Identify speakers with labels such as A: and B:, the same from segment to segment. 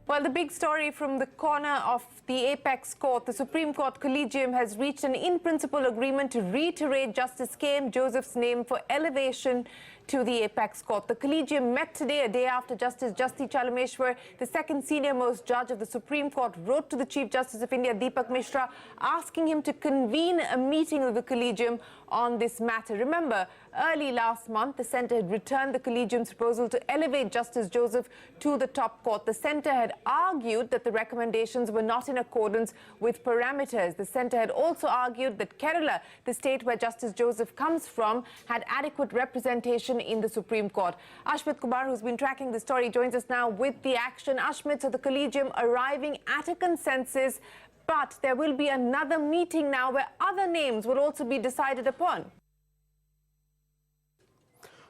A: Well, the big story from the corner of the Apex Court, the Supreme Court Collegium has reached an in-principle agreement to reiterate Justice K.M. Joseph's name for elevation to the Apex Court. The Collegium met today, a day after Justice Justi Chalameshwar, the second senior-most judge of the Supreme Court, wrote to the Chief Justice of India, Deepak Mishra, asking him to convene a meeting of the Collegium on this matter. Remember, early last month, the Centre had returned the Collegium's proposal to elevate Justice Joseph to the top court. The Centre had argued that the recommendations were not in accordance with parameters. The Centre had also argued that Kerala, the state where Justice Joseph comes from, had adequate representation in the Supreme Court. Ashmit Kumar, who's been tracking the story, joins us now with the action. Ashmit, so the Collegium arriving at a consensus, but there will be another meeting now where other names will also be decided upon.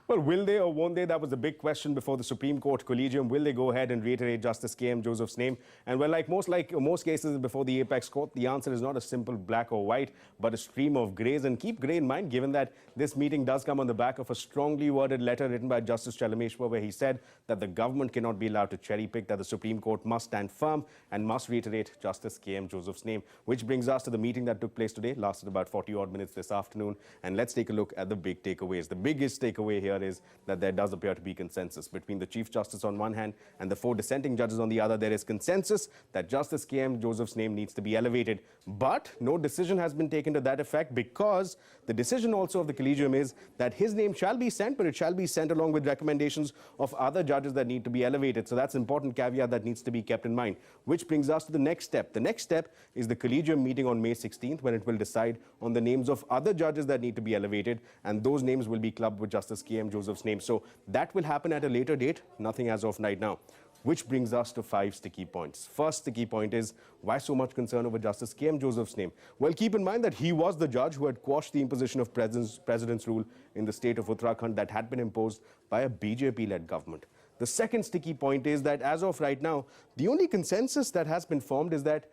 B: Well, will they or won't they? That was the big question before the Supreme Court Collegium. Will they go ahead and reiterate Justice K.M. Joseph's name? And well, like most cases before the Apex Court, the answer is not a simple black or white, but a stream of greys. And keep grey in mind, given that this meeting does come on the back of a strongly worded letter written by Justice Chalameshwar, where he said that the government cannot be allowed to cherry pick, that the Supreme Court must stand firm and must reiterate Justice K.M. Joseph's name. Which brings us to the meeting that took place today, lasted about 40-odd minutes this afternoon. And let's take a look at the big takeaways. The biggest takeaway here is that there does appear to be consensus between the Chief Justice on one hand and the 4 dissenting judges on the other. There is consensus that Justice K.M. Joseph's name needs to be elevated, but no decision has been taken to that effect, because the decision also of the Collegium is that his name shall be sent, but it shall be sent along with recommendations of other judges that need to be elevated. So that's an important caveat that needs to be kept in mind, which brings us to the next step. The next step is the Collegium meeting on May 16th, when it will decide on the names of other judges that need to be elevated, and those names will be clubbed with Justice K.M. Joseph's name. So that will happen at a later date, nothing as of right now. Which brings us to 5 sticky points. First sticky point is, why so much concern over Justice K.M. Joseph's name? Well, keep in mind that he was the judge who had quashed the imposition of president's rule in the state of Uttarakhand that had been imposed by a BJP-led government. The second sticky point is that as of right now, the only consensus that has been formed is that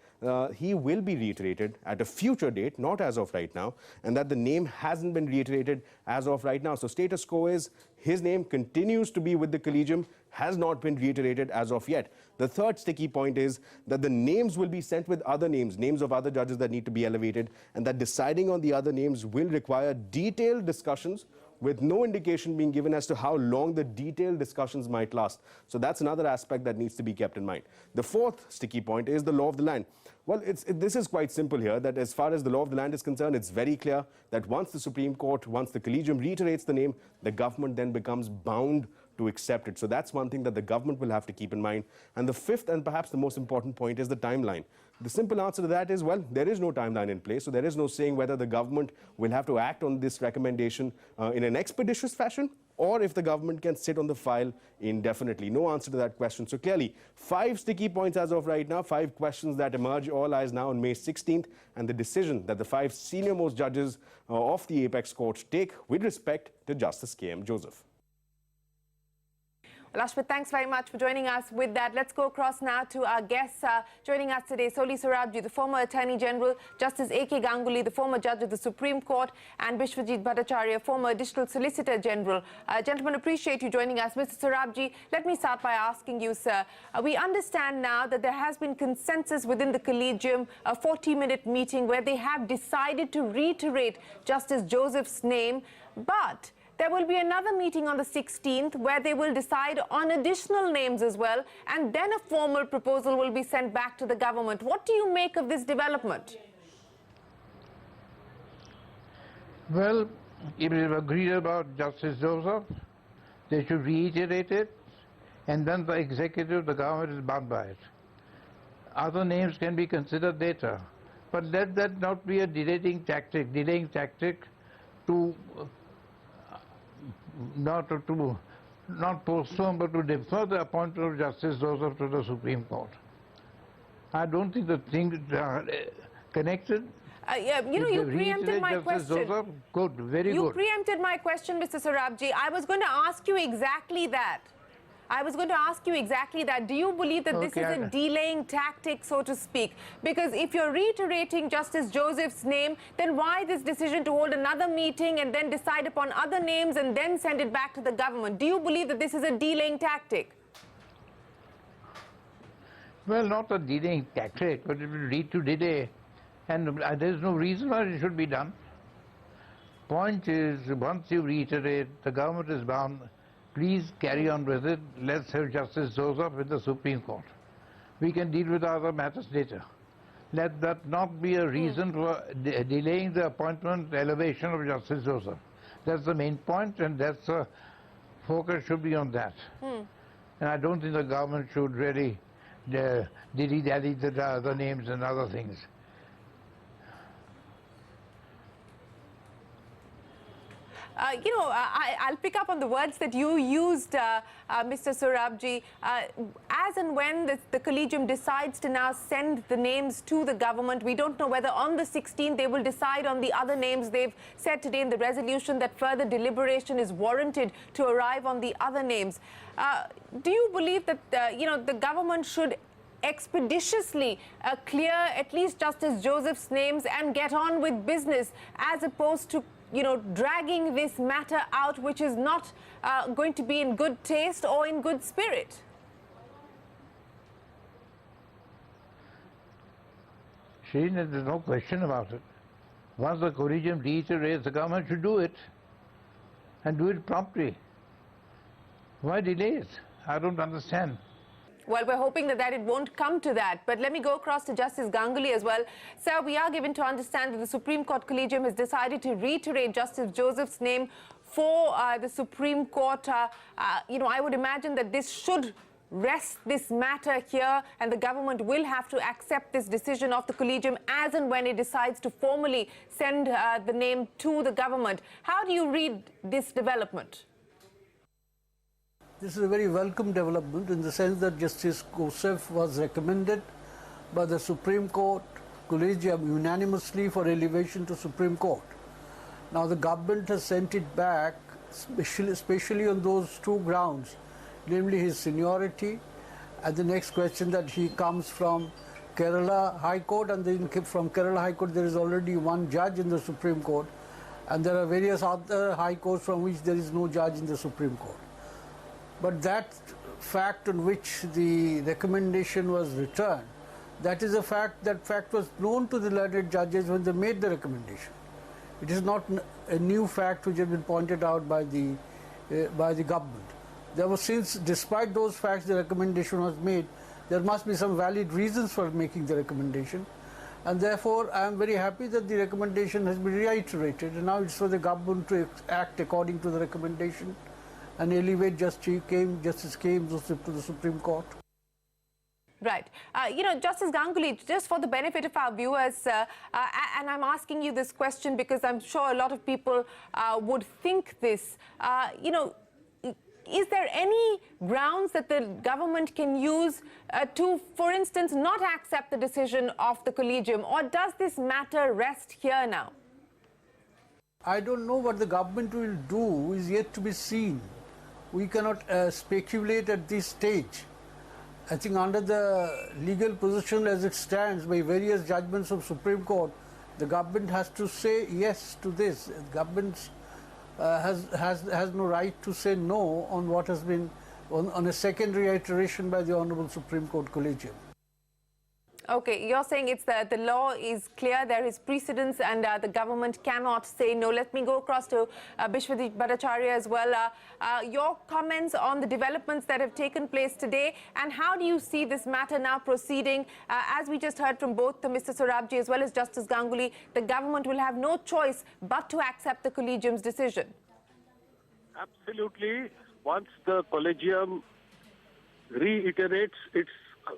B: he will be reiterated at a future date, not as of right now, and that the name hasn't been reiterated as of right now. So status quo is his name continues to be with the Collegium, has not been reiterated as of yet. The third sticky point is that the names will be sent with other names of other judges that need to be elevated, and that deciding on the other names will require detailed discussions with no indication being given as to how long the detailed discussions might last. So that's another aspect that needs to be kept in mind. The fourth sticky point is the law of the land. Well, this is quite simple here, that as far as the law of the land is concerned, it's very clear that once the Supreme Court, once the Collegium reiterates the name, the government then becomes bound to accept it. So that's one thing that the government will have to keep in mind. And the fifth and perhaps the most important point is the timeline. The simple answer to that is, well, there is no timeline in place. So there is no saying whether the government will have to act on this recommendation in an expeditious fashion, or if the government can sit on the file indefinitely. No answer to that question. So clearly, 5 sticky points as of right now, 5 questions that emerge, all eyes now on May 16th, and the decision that the 5 senior-most judges of the Apex Court take with respect to Justice K.M. Joseph.
A: Well, Ashmit, thanks very much for joining us with that. Let's go across now to our guests joining us today. Soli Sorabjee, the former Attorney General, Justice AK Ganguly, the former Judge of the Supreme Court, and Bishwajit Bhattacharyya, former Additional Solicitor General. Gentlemen, appreciate you joining us. Mr. Sorabjee, let me start by asking you, sir. We understand now that there has been consensus within the Collegium, a 40-minute meeting where they have decided to reiterate Justice Joseph's name, but there will be another meeting on the 16th where they will decide on additional names as well, and then a formal proposal will be sent back to the government. What do you make of this development?
C: Well, if we've agreed about Justice Joseph, they should reiterate it, and then the executive, the government is bound by it. Other names can be considered later, but let that not be a delaying tactic to not postpone, but to defer the appointment of Justice Joseph to the Supreme Court. I don't think the things are connected.
A: Yeah, you preempted my question.
C: Joseph, good, very good.
A: You preempted my question, Mr. Sorabjee. I was going to ask you exactly that. Do you believe that this is a delaying tactic, so to speak? Because if you're reiterating Justice Joseph's name, then why this decision to hold another meeting and then decide upon other names and then send it back to the government? Do you believe that this is a delaying tactic?
C: Well, not a delaying tactic, but it will lead to delay. And there's no reason why it should be done. Point is, once you reiterate, the government is bound, please carry on with it. Let's have Justice Joseph with the Supreme Court. We can deal with other matters later. Let that not be a reason for delaying the appointment, elevation of Justice Joseph. That's the main point, and that's the focus should be on that. And I don't think the government should really dilly-dally the names and other things.
A: I'll pick up on the words that you used, Mr. Sorabjee. As and when the Collegium decides to now send the names to the government, we don't know whether on the 16th they will decide on the other names. They've said today in the resolution that further deliberation is warranted to arrive on the other names. Do you believe that, the government should expeditiously clear at least Justice Joseph's names and get on with business, as opposed to dragging this matter out, which is not going to be in good taste or in good spirit?
C: Shireen, there's no question about it. Once the Collegium reiterates, the government should do it, and do it promptly. Why delays? I don't understand.
A: Well, we're hoping that it won't come to that. But let me go across to Justice Ganguly as well. Sir, we are given to understand that the Supreme Court Collegium has decided to reiterate Justice Joseph's name for the Supreme Court. I would imagine that this should rest this matter here, and the government will have to accept this decision of the Collegium as and when it decides to formally send the name to the government. How do you read this development?
D: This is a very welcome development in the sense that Justice Joseph was recommended by the Supreme Court Collegium unanimously for elevation to Supreme Court. Now the government has sent it back, especially on those two grounds, namely his seniority, and the next question that he comes from Kerala High Court, and then from Kerala High Court there is already one judge in the Supreme Court, and there are various other high courts from which there is no judge in the Supreme Court. But that fact on which the recommendation was returned, that is a fact, that fact was known to the learned judges when they made the recommendation. It is not a new fact which has been pointed out by the government. There was, since despite those facts the recommendation was made, there must be some valid reasons for making the recommendation, and therefore I am very happy that the recommendation has been reiterated, and now it's for the government to act according to the recommendation and elevate Justice Joseph to the Supreme Court.
A: Right. Justice Ganguly, just for the benefit of our viewers, and I'm asking you this question because I'm sure a lot of people would think this, is there any grounds that the government can use to, for instance, not accept the decision of the Collegium, or does this matter rest here now?
D: I don't know what the government will do, is yet to be seen. We cannot speculate at this stage. I think under the legal position as it stands by various judgments of Supreme Court, the government has to say yes to this. The government has no right to say no on what has been on a second reiteration by the Honorable Supreme Court Collegium.
A: Okay, you're saying it's the law is clear, there is precedence, and the government cannot say no. Let me go across to Bishwajit Bhattacharyya as well. Your comments on the developments that have taken place today, and how do you see this matter now proceeding? As we just heard from both Mr. Sorabjee as well as Justice Ganguly, the government will have no choice but to accept the Collegium's decision.
E: Absolutely. Once the Collegium reiterates its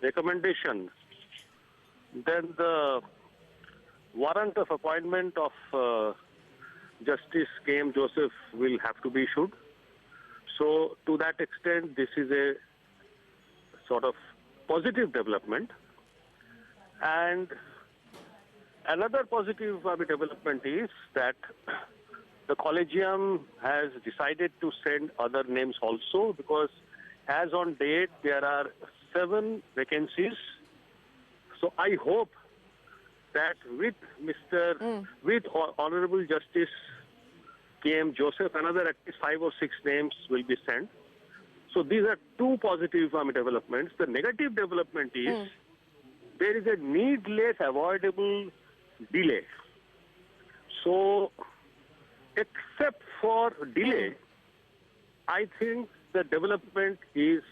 E: recommendation, then the warrant of appointment of Justice K.M. Joseph will have to be issued. So to that extent, this is a sort of positive development. And another positive development is that the Collegium has decided to send other names also, because as on date, there are 7 vacancies. So I hope that with Honorable Justice K.M. Joseph, another at least 5 or 6 names will be sent. So these are two positive developments. The negative development is there is a needless, avoidable delay. So, except for delay, I think the development is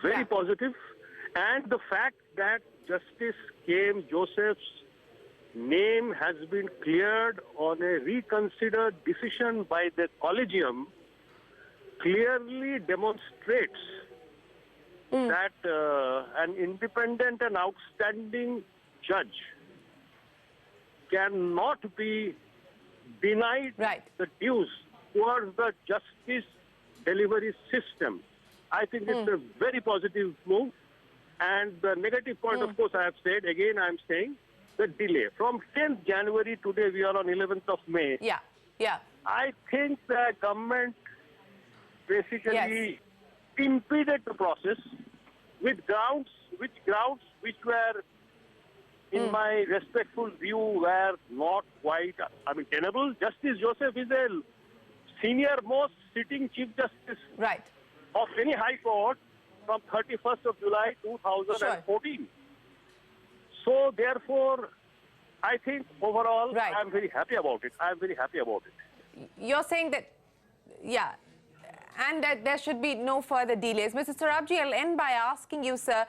E: very positive. And the fact that Justice K. M. Joseph's name has been cleared on a reconsidered decision by the Collegium clearly demonstrates that an independent and outstanding judge cannot be denied the dues towards the justice delivery system. I think it's a very positive move. And the negative point, of course, I have said, again I am saying, the delay. From 10th January, today we are on 11th of May. I think the government basically impeded the process with grounds which were, in my respectful view, were not quite, tenable. Justice Joseph is a senior most sitting Chief Justice of any High Court from 31st of July 2014. So therefore, I think overall, I am very happy about it. I am very happy about it.
A: You're saying that, and that there should be no further delays. Mr. Sorabjee, I'll end by asking you, sir,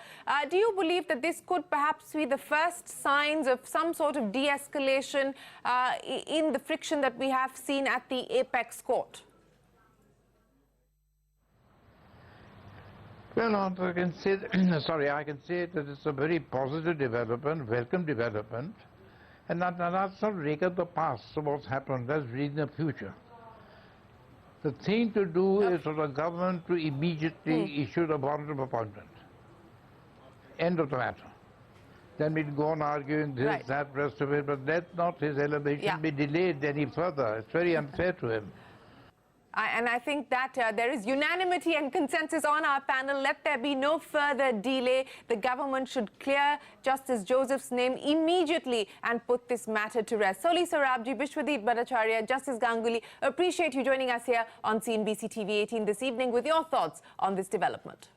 A: do you believe that this could perhaps be the first signs of some sort of de-escalation in the friction that we have seen at the apex court?
C: Well, I can say, I can say that it's a very positive development, welcome development, and that's not rake up the past of what's happened, that's reading the future. The thing to do is for the government to immediately issue the warrant of appointment. End of the matter. Then we'd go on arguing this, that, rest of it, but let not his elevation be delayed any further. It's very unfair to him.
A: And I think that there is unanimity and consensus on our panel. Let there be no further delay. The government should clear Justice Joseph's name immediately and put this matter to rest. Soli Sorabjee, Bishwajit, Bhattacharyya, Justice Ganguly, appreciate you joining us here on CNBC TV 18 this evening with your thoughts on this development.